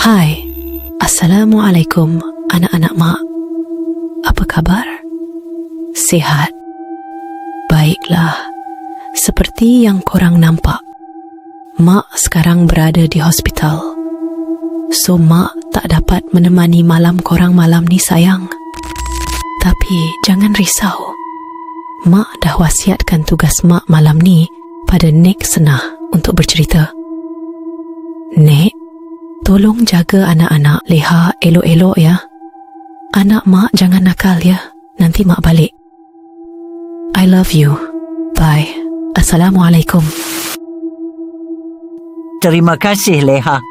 Hai, Assalamualaikum anak-anak mak. Apa kabar? Sihat? Baiklah, seperti yang korang nampak, mak sekarang berada di hospital. So mak tak dapat menemani malam korang malam ni sayang. Tapi jangan risau, mak dah wasiatkan tugas mak malam ni pada Nek Senah untuk bercerita. Nek, tolong jaga anak-anak Leha elok-elok ya. Anak mak jangan nakal ya, nanti mak balik. I love you. Bye. Assalamualaikum. Terima kasih Leha.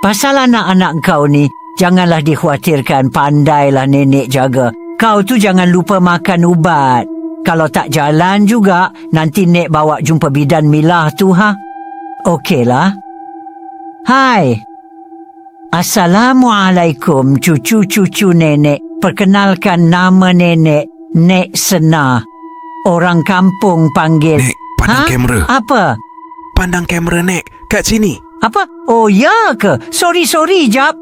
Pasal anak-anak kau ni, janganlah dikhawatirkan, pandailah nenek jaga. Kau tu jangan lupa makan ubat. Kalau tak jalan juga, nanti Nek bawa jumpa bidan Milah tu ha. Okeylah. Hai. Assalamualaikum cucu-cucu nenek. Perkenalkan nama nenek, Nek Senah. Orang kampung panggil. Nek, pandang kamera. Apa? Pandang kamera, Nek. Kat sini. Apa? Oh ya ke? Sorry, jap.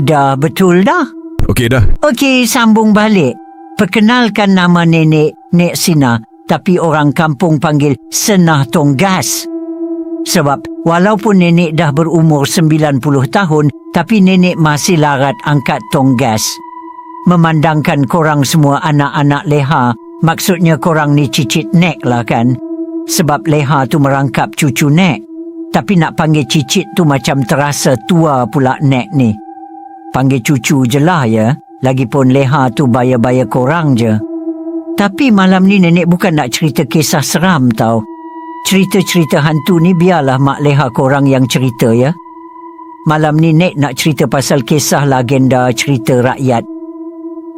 Dah betul dah. Okey dah. Okey, sambung balik. Perkenalkan nama nenek, Nek Senah. Tapi orang kampung panggil Senah Tonggas. Sebab walaupun nenek dah berumur 90 tahun, tapi nenek masih larat angkat tonggas. Memandangkan korang semua anak-anak Leha, maksudnya korang ni cicit Nek lah kan? Sebab Leha tu merangkap cucu Nek. Tapi nak panggil cicit tu macam terasa tua pula Nek ni. Panggil cucu je lah ya. Lagipun Leha tu bayar-bayar korang je. Tapi malam ni nenek bukan nak cerita kisah seram tau. Cerita-cerita hantu ni biarlah Mak Leha korang yang cerita ya. Malam ni Nek nak cerita pasal kisah legenda cerita rakyat.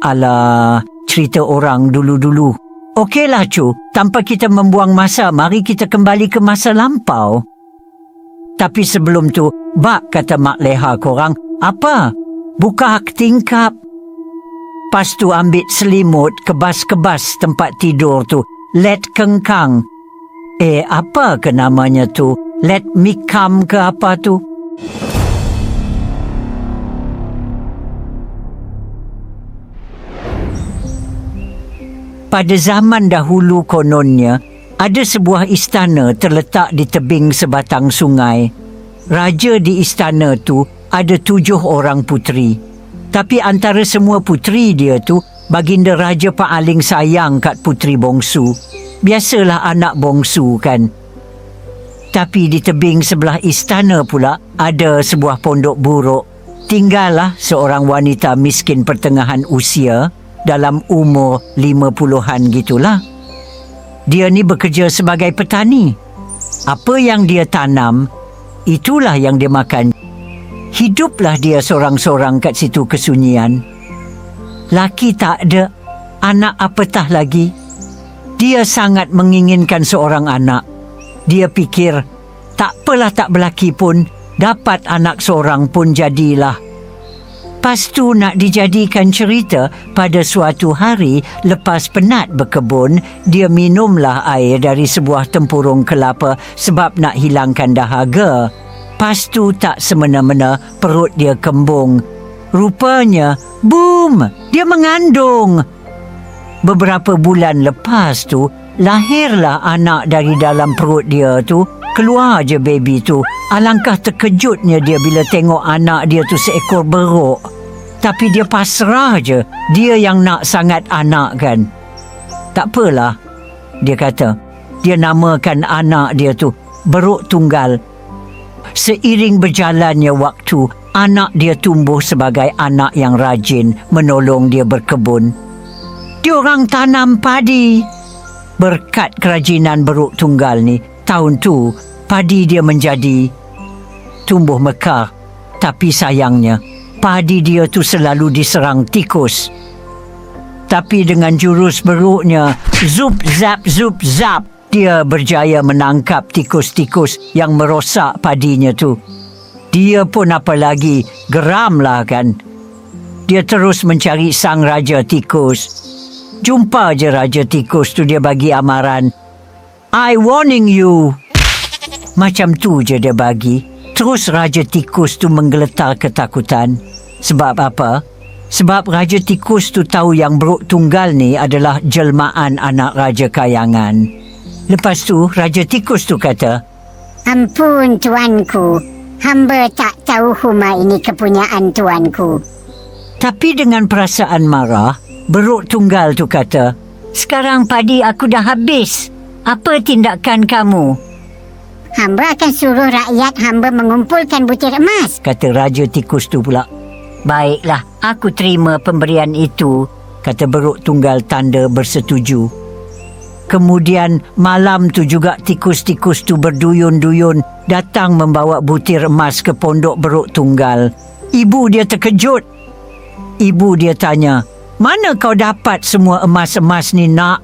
Alah, cerita orang dulu-dulu. Okeylah cu, tanpa kita membuang masa, mari kita kembali ke masa lampau. Tapi sebelum tu, bak kata Mak Leha korang, apa? Buka hak tingkap. Pas tu ambil selimut, kebas-kebas tempat tidur tu. Let kengkang. Apa ke namanya tu? Let mikam ke apa tu? Pada zaman dahulu kononnya, ada sebuah istana terletak di tebing sebatang sungai. Raja di istana tu ada 7 orang puteri. Tapi antara semua puteri dia tu, baginda raja paling sayang kat puteri bongsu. Biasalah anak bongsu kan. Tapi di tebing sebelah istana pula ada sebuah pondok buruk. Tinggallah seorang wanita miskin pertengahan usia, dalam umur 50-an gitulah. Dia ni bekerja sebagai petani. Apa yang dia tanam, itulah yang dia makan. Hiduplah dia sorang-sorang kat situ kesunyian. Laki tak ada, anak apatah lagi. Dia sangat menginginkan seorang anak. Dia fikir, tak apalah tak berlaki pun, dapat anak seorang pun jadilah. Pas tu nak dijadikan cerita, pada suatu hari lepas penat berkebun, dia minumlah air dari sebuah tempurung kelapa sebab nak hilangkan dahaga. Pas tu tak semena-mena perut dia kembung. Rupanya, boom! Dia mengandung. Beberapa bulan lepas tu, lahirlah anak dari dalam perut dia tu. Keluar je baby tu. Alangkah terkejutnya dia bila tengok anak dia tu seekor beruk. Tapi dia pasrah je. Dia yang nak sangat anak kan. Tak apalah, dia kata. Dia namakan anak dia tu Beruk Tunggal. Seiring berjalannya waktu, anak dia tumbuh sebagai anak yang rajin menolong dia berkebun. Diorang tanam padi. Berkat kerajinan Beruk Tunggal ni, tahun tu padi dia menjadi tumbuh mekar. Tapi sayangnya, padi dia tu selalu diserang tikus. Tapi dengan jurus beruknya, zup zap, dia berjaya menangkap tikus-tikus yang merosak padinya tu. Dia pun apa lagi, geramlah kan. Dia terus mencari sang raja tikus. Jumpa je raja tikus tu, dia bagi amaran. I warning you. Macam tu je dia bagi. Terus Raja Tikus tu menggeletar ketakutan. Sebab apa? Sebab Raja Tikus tu tahu yang Beruk Tunggal ni adalah jelmaan anak Raja Kayangan. Lepas tu Raja Tikus tu kata, Ampun tuanku, hamba tak tahu huma ini kepunyaan tuanku. tapi dengan perasaan marah, Beruk Tunggal tu kata, Sekarang padi aku dah habis. Apa tindakan kamu? Hamba akan suruh rakyat hamba mengumpulkan butir emas. kata Raja Tikus tu pula. Baiklah, aku terima pemberian itu. Kata Beruk Tunggal tanda bersetuju. Kemudian malam tu juga tikus-tikus tu berduyun-duyun datang membawa butir emas ke pondok Beruk Tunggal. Ibu dia terkejut. Ibu dia tanya, mana kau dapat semua emas-emas ni nak?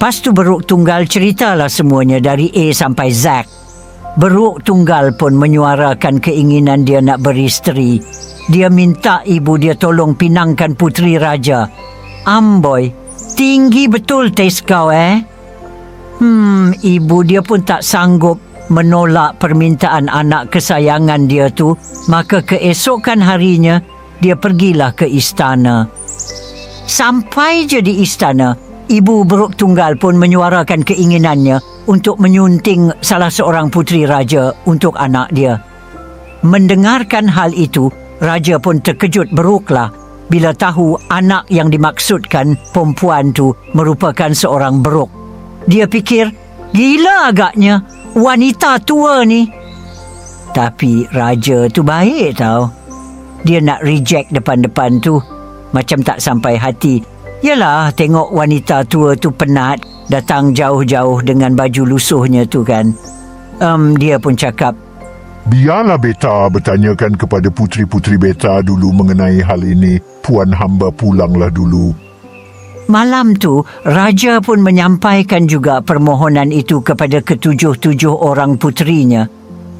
Lepas tu Beruk Tunggal ceritalah semuanya dari A sampai Z. Beruk Tunggal pun menyuarakan keinginan dia nak beristeri. Dia minta ibu dia tolong pinangkan puteri raja. Amboi, tinggi betul taste kau Ibu dia pun tak sanggup menolak permintaan anak kesayangan dia tu. Maka keesokan harinya, dia pergilah ke istana. Sampai je di istana, ibu Beruk Tunggal pun menyuarakan keinginannya untuk menyunting salah seorang puteri raja untuk anak dia. Mendengarkan hal itu, raja pun terkejut beruklah bila tahu anak yang dimaksudkan perempuan tu merupakan seorang beruk. Dia fikir, gila agaknya wanita tua ni. Tapi raja tu baik tau. Dia nak reject depan-depan tu. Macam tak sampai hati. Yalah, tengok wanita tua tu penat, datang jauh-jauh dengan baju lusuhnya tu kan. Dia pun cakap, Biarlah beta bertanyakan kepada puteri-puteri beta dulu mengenai hal ini. Puan hamba pulanglah dulu. malam tu, raja pun menyampaikan juga permohonan itu kepada ketujuh-tujuh orang puterinya.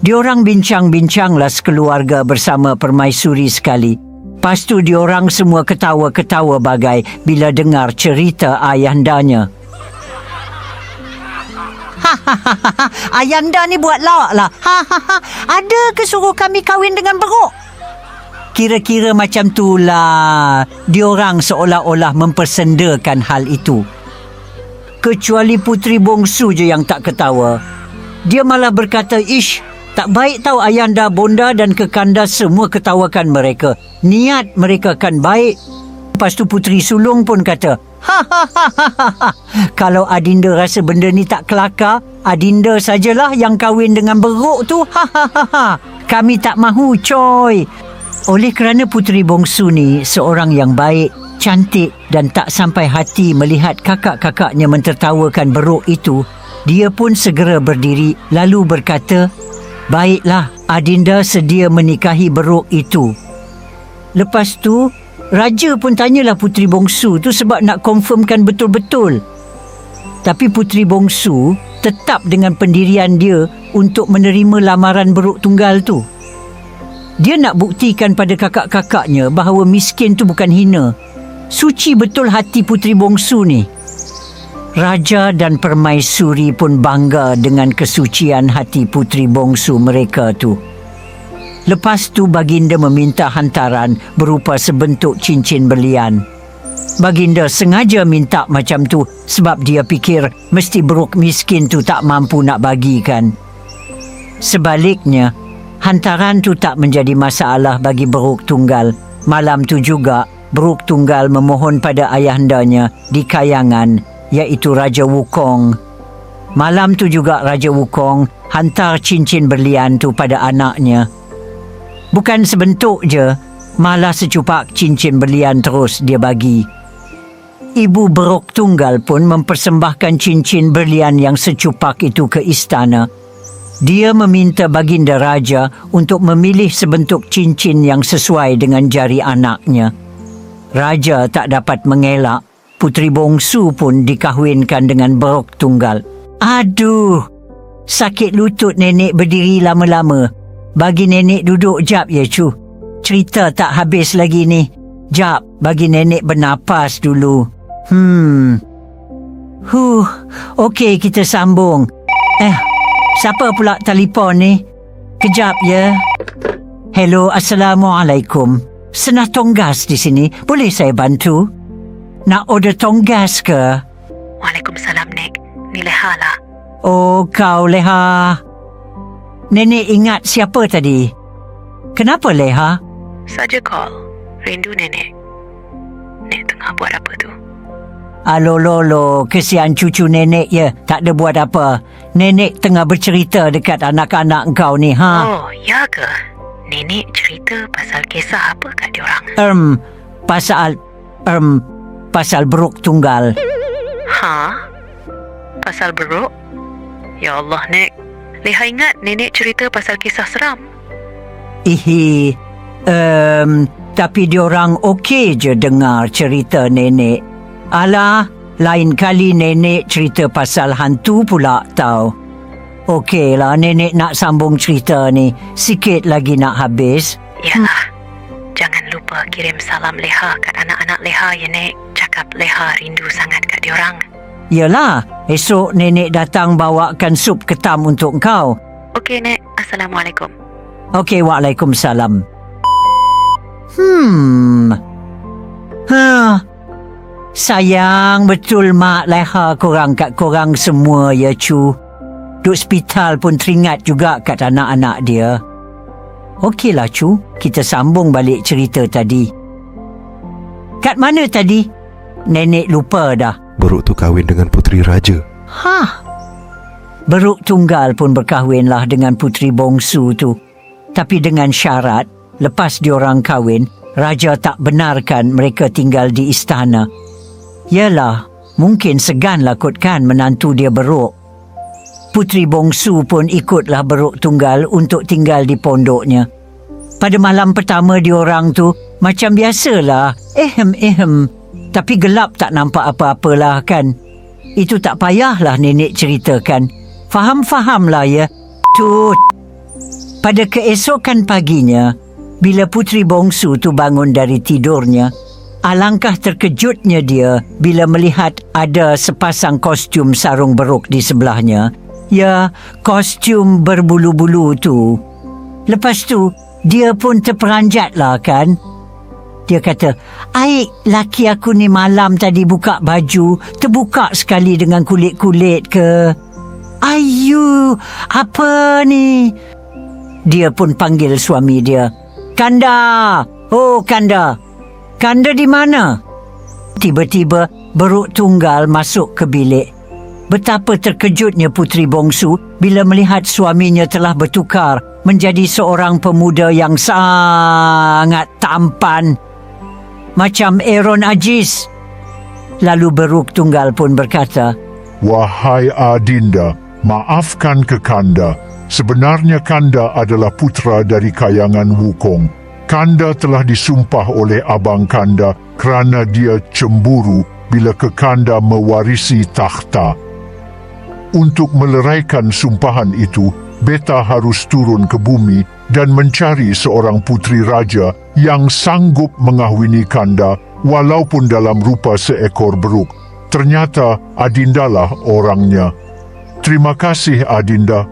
Diorang bincang-bincanglah sekeluarga bersama permaisuri sekali. Lepas tu diorang semua ketawa-ketawa bagai bila dengar cerita ayahandanya. Ayanda ni buat lawak lah. Ada ke suruh kami kahwin dengan beruk? Kira-kira macam tu lah. Diorang seolah-olah mempersendakan hal itu. Kecuali puteri bongsu je yang tak ketawa. Dia malah berkata, Ish, tak baik tahu ayanda, bonda dan kekanda semua ketawakan mereka. Niat mereka kan baik. Lepas tu puteri sulung pun kata, kalau Adinda rasa benda ni tak kelakar, Adinda sajalah yang kahwin dengan beruk tu. Kami tak mahu, coy. Oleh kerana puteri bongsu ni seorang yang baik, cantik dan tak sampai hati melihat kakak-kakaknya mentertawakan beruk itu, dia pun segera berdiri lalu berkata, Baiklah, Adinda sedia menikahi beruk itu. Lepas tu, raja pun tanyalah puteri bongsu tu sebab nak confirmkan betul-betul. Tapi puteri bongsu tetap dengan pendirian dia untuk menerima lamaran Beruk Tunggal tu. Dia nak buktikan pada kakak-kakaknya bahawa miskin tu bukan hina. Suci betul hati puteri bongsu ni. Raja dan permaisuri pun bangga dengan kesucian hati puteri bongsu mereka tu. Lepas tu baginda meminta hantaran berupa sebentuk cincin berlian. Baginda sengaja minta macam tu sebab dia fikir mesti beruk miskin tu tak mampu nak bagikan. Sebaliknya, hantaran tu tak menjadi masalah bagi Beruk Tunggal. Malam tu juga, Beruk Tunggal memohon pada ayahandanya di Kayangan, iaitu Raja Wukong. Malam tu juga Raja Wukong hantar cincin berlian tu pada anaknya. Bukan sebentuk je, malah secupak cincin berlian terus dia bagi. Ibu Beruk Tunggal pun mempersembahkan cincin berlian yang secupak itu ke istana. Dia meminta baginda raja untuk memilih sebentuk cincin yang sesuai dengan jari anaknya. Raja tak dapat mengelak. Puteri bongsu pun dikahwinkan dengan Beruk Tunggal. Aduh, sakit lutut nenek berdiri lama-lama. Bagi nenek duduk jap ya cu. Cerita tak habis lagi ni. Jap, bagi nenek bernapas dulu. Okey, kita sambung. Siapa pula telefon ni? Kejap ya. Hello, Assalamualaikum. Senah tonggas di sini. Boleh saya bantu? Nak order tonggas ke? Waalaikumsalam, Nek. Ni Leha lah. Oh, kau Leha. Nenek ingat siapa tadi? Kenapa Leha? Saja call. Rindu Nenek. Nek tengah buat apa tu? Alololo, kesian cucu nenek ya. Tak ada buat apa. Nenek tengah bercerita dekat anak-anak engkau ni, ha? Oh, ya ke? Nenek cerita pasal kisah apa kat diorang? Pasal beruk tunggal. Ha? Pasal beruk? Ya Allah, Nek. Leha ingat nenek cerita pasal kisah seram. Ihi, tapi diorang okey je dengar cerita nenek. Alah, lain kali nenek cerita pasal hantu pula tau. Okeylah, nenek nak sambung cerita ni. Sikit lagi nak habis. Yalah. Jangan lupa kirim salam Leha kat anak-anak Leha ya, Nek. Cakap Leha rindu sangat kat diorang. Yalah, esok nenek datang bawakan sup ketam untuk kau. Okey, Nek. Assalamualaikum. Okey, waalaikumsalam. Sayang betul Mak Leha korang kat korang semua ya cu. Duk hospital pun teringat juga kat anak-anak dia. Okeylah cu, kita sambung balik cerita tadi. Kat mana tadi? Nenek lupa dah. Beruk tu kahwin dengan puteri raja. Beruk tunggal pun berkahwinlah dengan puteri bongsu tu. Tapi dengan syarat, lepas diorang kahwin, raja tak benarkan mereka tinggal di istana. Yalah, mungkin seganlah kot kan menantu dia beruk. Puteri bongsu pun ikutlah beruk tunggal untuk tinggal di pondoknya. Pada malam pertama diorang tu, macam biasalah, tapi gelap tak nampak apa-apalah kan. Itu tak payahlah nenek ceritakan. Faham-fahamlah ya. Tut. Pada keesokan paginya, bila puteri bongsu tu bangun dari tidurnya, alangkah terkejutnya dia bila melihat ada sepasang kostum sarung beruk di sebelahnya. Ya, kostum berbulu-bulu tu. Lepas tu, dia pun terperanjat lah kan. Dia kata, "Aik, laki aku ni malam tadi buka baju, terbuka sekali dengan kulit-kulit ke? Ayu, apa ni?" Dia pun panggil suami dia. "Kanda! Oh, Kanda! Kanda di mana?" Tiba-tiba, beruk tunggal masuk ke bilik. Betapa terkejutnya puteri bongsu bila melihat suaminya telah bertukar menjadi seorang pemuda yang sangat tampan. Macam Aaron Aziz. Lalu beruk tunggal pun berkata, Wahai Adinda, maafkan ke Kanda. Sebenarnya Kanda adalah putera dari kayangan Wukong. Kanda telah disumpah oleh abang Kanda kerana dia cemburu bila Kekanda mewarisi takhta. Untuk meleraikan sumpahan itu, Beta harus turun ke bumi dan mencari seorang puteri raja yang sanggup mengahwini Kanda walaupun dalam rupa seekor beruk. Ternyata Adindalah orangnya. Terima kasih Adinda.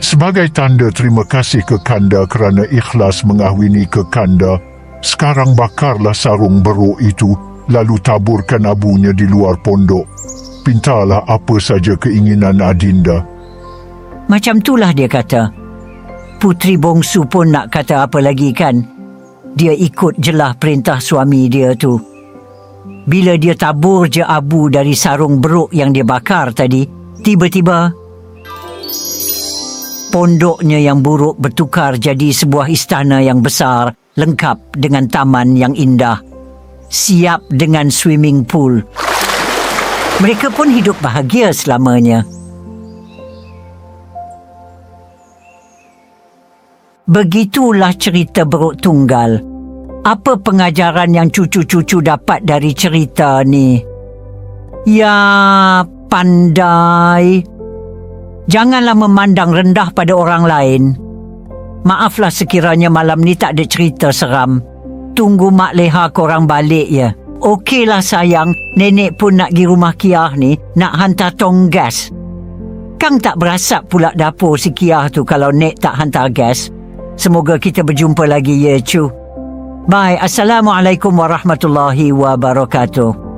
Sebagai tanda terima kasih ke Kanda kerana ikhlas mengahwini Kekanda, sekarang bakarlah sarung beruk itu lalu taburkan abunya di luar pondok. Pintalah apa saja keinginan Adinda. Macam itulah dia kata. Puteri bongsu pun nak kata apa lagi kan. Dia ikut jelah perintah suami dia tu. Bila dia tabur je abu dari sarung beruk yang dia bakar tadi, tiba-tiba pondoknya yang buruk bertukar jadi sebuah istana yang besar, lengkap dengan taman yang indah, siap dengan swimming pool. Mereka pun hidup bahagia selamanya. Begitulah cerita beruk tunggal. Apa pengajaran yang cucu-cucu dapat dari cerita ni? Ya, pandai. Janganlah memandang rendah pada orang lain. Maaflah sekiranya malam ni tak ada cerita seram. Tunggu Mak Leha korang balik ya. Okeylah sayang, nenek pun nak pergi rumah Kiah ni, nak hantar tonggas. Takkan tak berasap pula dapur si Kiah tu kalau Nek tak hantar gas. Semoga kita berjumpa lagi, ya Cu. Bye. Assalamualaikum warahmatullahi wabarakatuh.